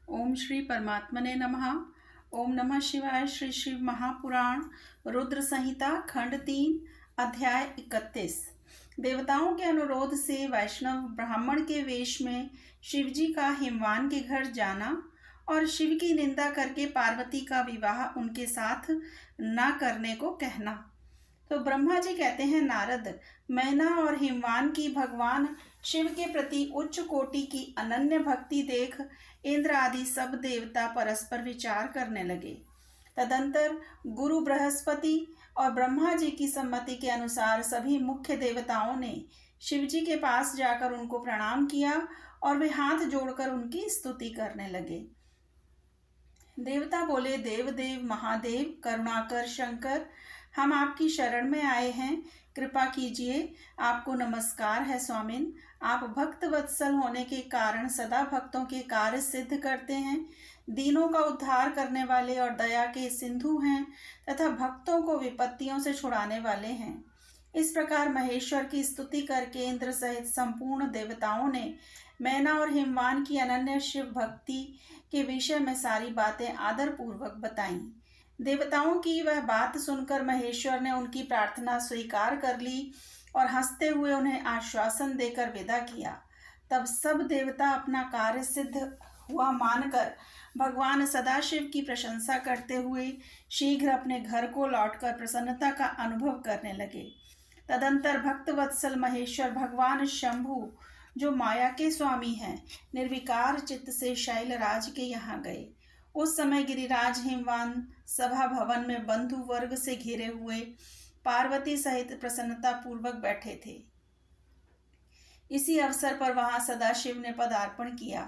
ओम श्री परमात्मने नमः। ओम नमः शिवाय। श्री शिव महापुराण रुद्र संहिता खंड 3 अध्याय 31। देवताओं के अनुरोध से वैष्णव ब्राह्मण के वेश में शिवजी का हिमवान के घर जाना और शिव की निंदा करके पार्वती का विवाह उनके साथ न करने को कहना। तो ब्रह्मा जी कहते हैं, नारद, मैना और हिमवान की भगवान शिव के प्रति उच्च कोटि की अनन्य भक्ति देख इंद्र आदि सब देवता परस्पर विचार करने लगे। तदंतर गुरु बृहस्पति और ब्रह्मा जी की सम्मति के अनुसार सभी मुख्य देवताओं ने शिव जी के पास जाकर उनको प्रणाम किया और वे हाथ जोड़कर उनकी स्तुति करने लगे। देवता बोले, देव देव महादेव करुणाकर शंकर, हम आपकी शरण में आए हैं, कृपा कीजिए। आपको नमस्कार है स्वामिन। आप भक्त वत्सल होने के कारण सदा भक्तों के कार्य सिद्ध करते हैं, दीनों का उद्धार करने वाले और दया के सिंधु हैं तथा भक्तों को विपत्तियों से छुड़ाने वाले हैं। इस प्रकार महेश्वर की स्तुति करके इंद्र सहित संपूर्ण देवताओं ने मैना और हिमवान की अनन्य शिव भक्ति के विषय में सारी बातें आदर पूर्वक बताईं। देवताओं की वह बात सुनकर महेश्वर ने उनकी प्रार्थना स्वीकार कर ली और हंसते हुए उन्हें आश्वासन देकर विदा किया। तब सब देवता अपना कार्य सिद्ध हुआ मानकर भगवान सदाशिव की प्रशंसा करते हुए शीघ्र अपने घर को लौटकर प्रसन्नता का अनुभव करने लगे। तदंतर भक्त वत्सल महेश्वर भगवान शंभु, जो माया के स्वामी हैं, निर्विकार चित्त से शैलराज के यहाँ गए। उस समय गिरिराज हिमवान सभा भवन में बंधु वर्ग से घिरे हुए पार्वती सहित प्रसन्नता पूर्वक बैठे थे। इसी अवसर पर वहां सदाशिव ने पदार्पण किया।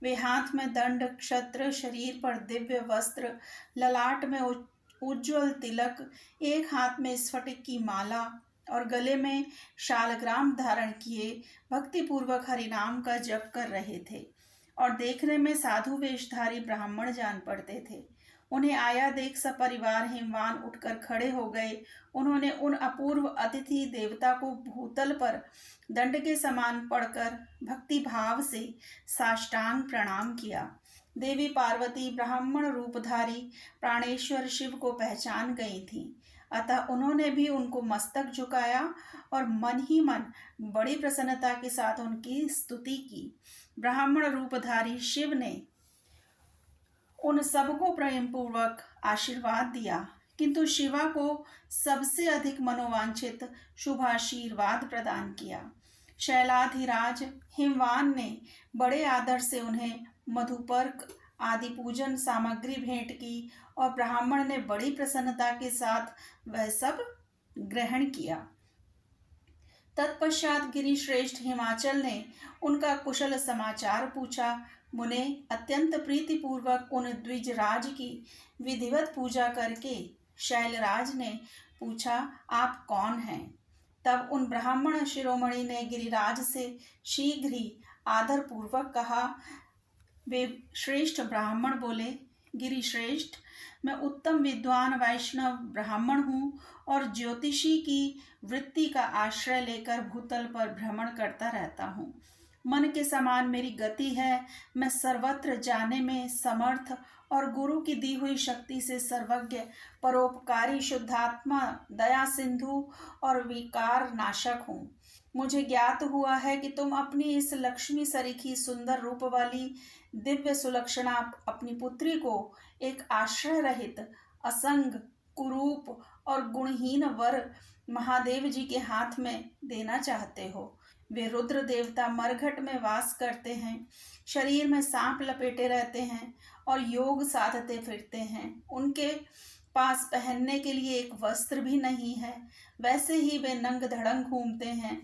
वे हाथ में दंड, क्षत्र, शरीर पर दिव्य वस्त्र, ललाट में उज्ज्वल तिलक, एक हाथ में स्फटिक की माला और गले में शालग्राम धारण किए भक्ति पूर्वक हरिनाम का जप कर रहे थे और देखने में साधु वेशधारी ब्राह्मण जान पड़ते थे। उन्हें आया देख सपरिवार हिमवान उठकर खड़े हो गए। उन्होंने उन अपूर्व अतिथि देवता को भूतल पर दंड के समान पड़कर भक्ति भाव से साष्टांग प्रणाम किया। देवी पार्वती ब्राह्मण रूपधारी प्राणेश्वर शिव को पहचान गई थीं, अतः उन्होंने भी उनको मस्तक झुकाया और मन ही मन बड़ी प्रसन्नता के साथ उनकी स्तुति की। ब्राह्मण रूपधारी शिव ने उन सबको प्रेम पूर्वक आशीर्वाद दिया, किंतु शिवा को सबसे अधिक मनोवांछित शुभाशीर्वाद प्रदान किया। शैलाधिराज हिमवान ने बड़े आदर से उन्हें मधुपर्क आदि पूजन सामग्री भेंट की और ब्राह्मण ने बड़ी प्रसन्नता के साथ वह सब ग्रहण किया। तत्पश्चात गिरिश्रेष्ठ हिमाचल ने उनका कुशल समाचार पूछा। मुने अत्यंत प्रीतिपूर्वक उन द्विजराज की विधिवत पूजा करके शैलराज ने पूछा, आप कौन हैं? तब उन ब्राह्मण शिरोमणि ने गिरिराज से शीघ्र ही आदर पूर्वक कहा। वे श्रेष्ठ ब्राह्मण बोले, गिरिश्रेष्ठ, मैं उत्तम विद्वान वैष्णव ब्राह्मण हूँ और ज्योतिषी की वृत्ति का आश्रय लेकर भूतल पर भ्रमण करता रहता हूँ। मन के समान मेरी गति है। मैं सर्वत्र जाने में समर्थ और गुरु की दी हुई शक्ति से सर्वज्ञ, परोपकारी, शुद्धात्मा, दया सिंधु और विकार नाशक हूँ। मुझे ज्ञात हुआ है कि तुम अपनी इस लक्ष्मी सरीखी सुंदर रूप वाली दिव्य सुलक्षणा अपनी पुत्री को एक आश्रय रहित, असंग, कुरूप और गुणहीन वर महादेव जी के हाथ में देना चाहते हो। वे रुद्र देवता मरघट में वास करते हैं, शरीर में सांप लपेटे रहते हैं और योग साधते फिरते हैं। उनके पास पहनने के लिए एक वस्त्र भी नहीं है, वैसे ही वे नंग धड़ंग घूमते हैं।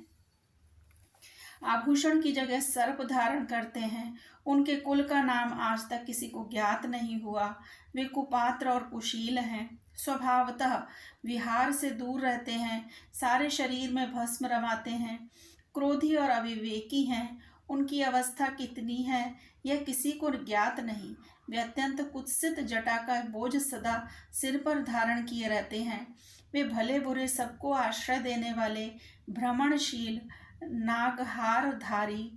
आभूषण की जगह सर्प धारण करते हैं। उनके कुल का नाम आज तक किसी को ज्ञात नहीं हुआ। वे कुपात्र और कुशील हैं, स्वभावतः विहार से दूर रहते हैं, सारे शरीर में भस्म रमाते हैं, क्रोधी और अविवेकी हैं। उनकी अवस्था कितनी है यह किसी को ज्ञात नहीं। वे अत्यंत कुत्सित जटा का बोझ सदा सिर पर धारण किए रहते हैं। वे भले बुरे सबको आश्रय देने वाले भ्रमणशील, नागहारधारी,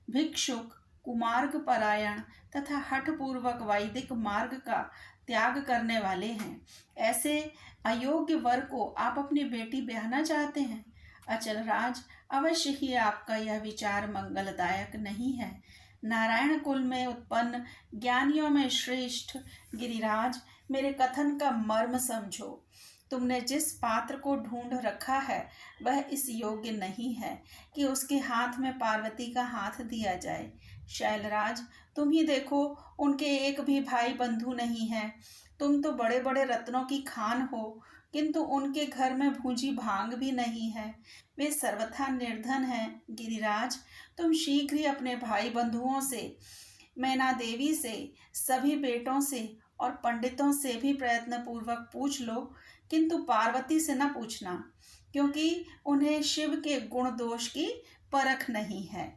भिक्षुक, कुमार्ग परायण तथा हठपूर्वक वैदिक मार्ग का त्याग करने वाले हैं। ऐसे अयोग्य वर को आप अपनी बेटी ब्याहना चाहते हैं। अचल राज, अवश्य ही आपका यह विचार मंगलदायक नहीं है। नारायण कुल में उत्पन्न ज्ञानियों में श्रेष्ठ गिरिराज, मेरे कथन का मर्म समझो। तुमने जिस पात्र को ढूंढ रखा है वह इस योग्य नहीं है कि उसके हाथ में पार्वती का हाथ दिया जाए। शैलराज, तुम ही देखो, उनके एक भी भाई बंधु नहीं है। तुम तो बड़े बड़े रत्नों की खान हो, किंतु उनके घर में भूंजी भांग भी नहीं है। वे सर्वथा निर्धन हैं। गिरिराज, तुम शीघ्र ही अपने भाई बंधुओं से, मैना देवी से, सभी बेटों से और पंडितों से भी प्रयत्न पूर्वक पूछ लो, किंतु पार्वती से न पूछना, क्योंकि उन्हें शिव के गुण दोष की परख नहीं है।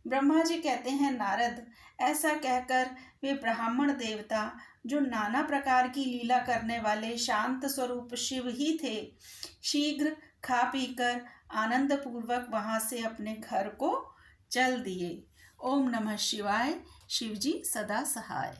ब्रह्मा जी कहते हैं, नारद, ऐसा कहकर वे ब्राह्मण देवता, जो नाना प्रकार की लीला करने वाले शांत स्वरूप शिव ही थे, शीघ्र खा पीकर आनंद पूर्वक वहां से अपने घर को चल दिए। ओम नमः शिवाय। शिवजी सदा सहाय।